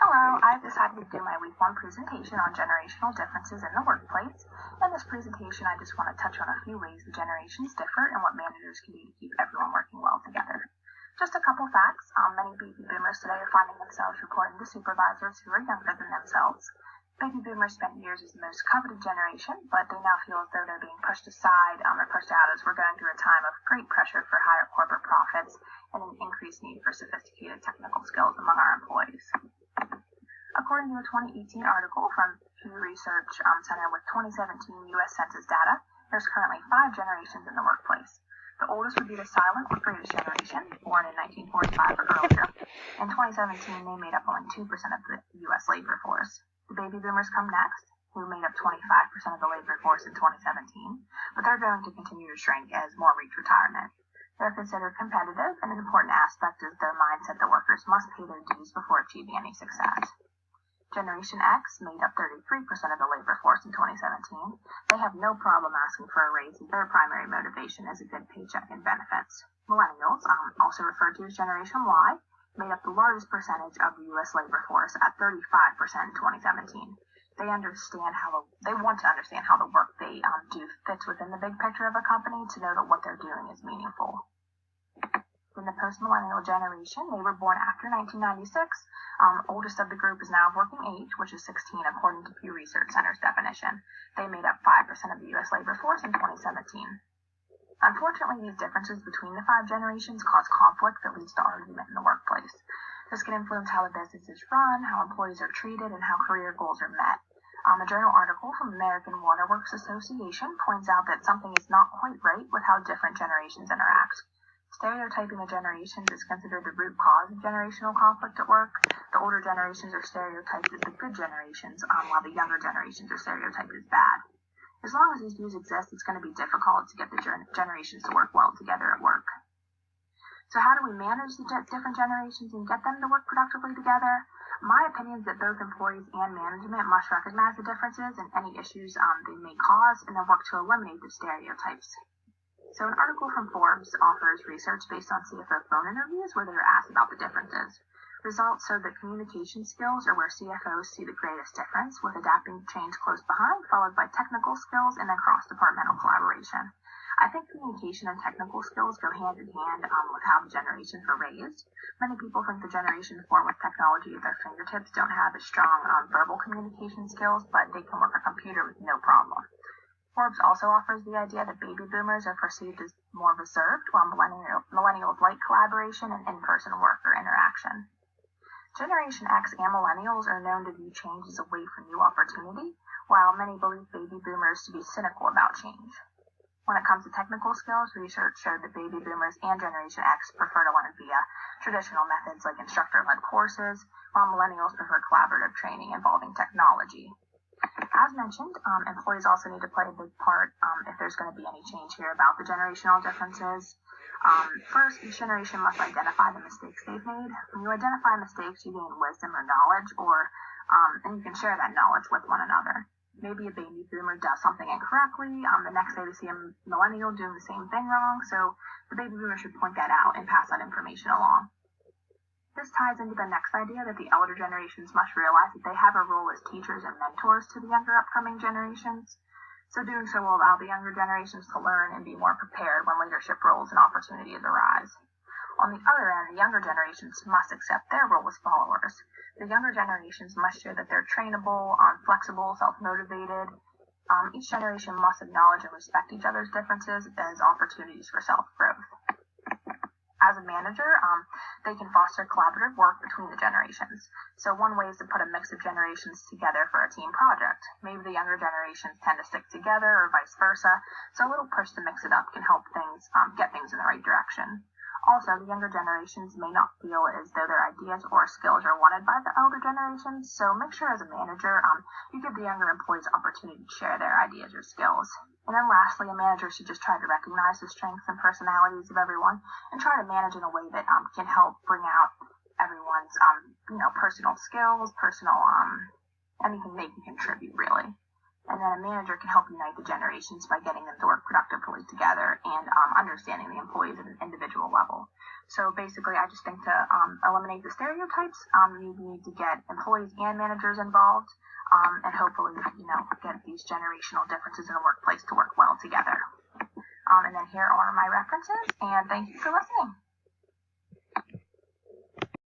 Hello, I've decided to do my week one presentation on generational differences in the workplace. In this presentation, I just want to touch on a few ways the generations differ and what managers can do to keep everyone working well together. Just a couple facts. Many baby boomers today are finding themselves reporting to supervisors who are younger than themselves. Baby boomers spent years as the most coveted generation, but they now feel as though they're being pushed aside or pushed out as we're going through a time of great pressure for higher corporate profits and an increased need for sophisticated technical skills among our employees. According to a 2018 article from Pew Research Center with 2017 U.S. Census data, there's currently 5 generations in the workplace. The oldest would be the silent or greatest generation, born in 1945 or earlier. In 2017, they made up only 2% of the U.S. labor force. The baby boomers come next, who made up 25% of the labor force in 2017, but they're going to continue to shrink as more reach retirement. They're considered competitive, and an important aspect is their mindset that workers must pay their dues before achieving any success. Generation X made up 33% of the labor force in 2017. They have no problem asking for a raise, as their primary motivation is a good paycheck and benefits. Millennials, also referred to as Generation Y, made up the largest percentage of the U.S. labor force at 35% in 2017. They want to understand how the work they do fits within the big picture of a company to know that what they're doing is meaningful. In the post-millennial generation, they were born after 1996. Oldest of the group is now of working age, which is 16 according to Pew Research Center's definition. They made up 5% of the U.S. labor force in 2017. Unfortunately, these differences between the 5 generations cause conflict that leads to argument in the workplace. This can influence how the business is run, how employees are treated, and how career goals are met. A journal article from American Waterworks Association points out that something is not quite right with how different generations interact. Stereotyping the generations is considered the root cause of generational conflict at work. The older generations are stereotyped as the good generations, while the younger generations are stereotyped as bad. As long as these views exist, it's going to be difficult to get the generations to work well together at work. So how do we manage the different generations and get them to work productively together? My opinion is that both employees and management must recognize the differences and any issues they may cause, and then work to eliminate the stereotypes. So an article from Forbes offers research based on CFO phone interviews where they were asked about the differences. Results show that communication skills are where CFOs see the greatest difference, with adapting to change close behind, followed by technical skills and then cross-departmental collaboration. I think communication and technical skills go hand in hand with how the generations were raised. Many people think the generations born with technology at their fingertips don't have as strong verbal communication skills, but they can work a computer with no problem. Forbes also offers the idea that baby boomers are perceived as more reserved, while millennials like collaboration and in-person work or interaction. Generation X and millennials are known to view change as a way for new opportunity, while many believe baby boomers to be cynical about change. When it comes to technical skills, research showed that baby boomers and Generation X prefer to learn via traditional methods like instructor-led courses, while millennials prefer collaborative training involving technology. As mentioned, employees also need to play a big part if there's going to be any change here about the generational differences. First, each generation must identify the mistakes they've made. When you identify mistakes, you gain wisdom or knowledge, and you can share that knowledge with one another. Maybe a baby boomer does something incorrectly. The next day they see a millennial doing the same thing wrong, so the baby boomer should point that out and pass that information along. This ties into the next idea that the elder generations must realize that they have a role as teachers and mentors to the younger upcoming generations. So doing so will allow the younger generations to learn and be more prepared when leadership roles and opportunities arise. On the other end, the younger generations must accept their role as followers. The younger generations must show that they're trainable, flexible, self-motivated. Each generation must acknowledge and respect each other's differences as opportunities for self-growth. As a manager, they can foster collaborative work between the generations. So one way is to put a mix of generations together for a team project. Maybe the younger generations tend to stick together or vice versa, so a little push to mix it up can help things get things in the right direction. Also, the younger generations may not feel as though their ideas or skills are wanted by the elder generations, so make sure as a manager you give the younger employees opportunity to share their ideas or skills. And then lastly, a manager should just try to recognize the strengths and personalities of everyone and try to manage in a way that can help bring out everyone's personal skills, anything they can contribute really. And then a manager can help unite the generations by getting them to work productively together and understanding the employees at an individual level. So basically, I just think to eliminate the stereotypes, you need to get employees and managers involved, and hopefully, get these generational differences in the workplace to work well together. And then here are my references, and thank you for listening.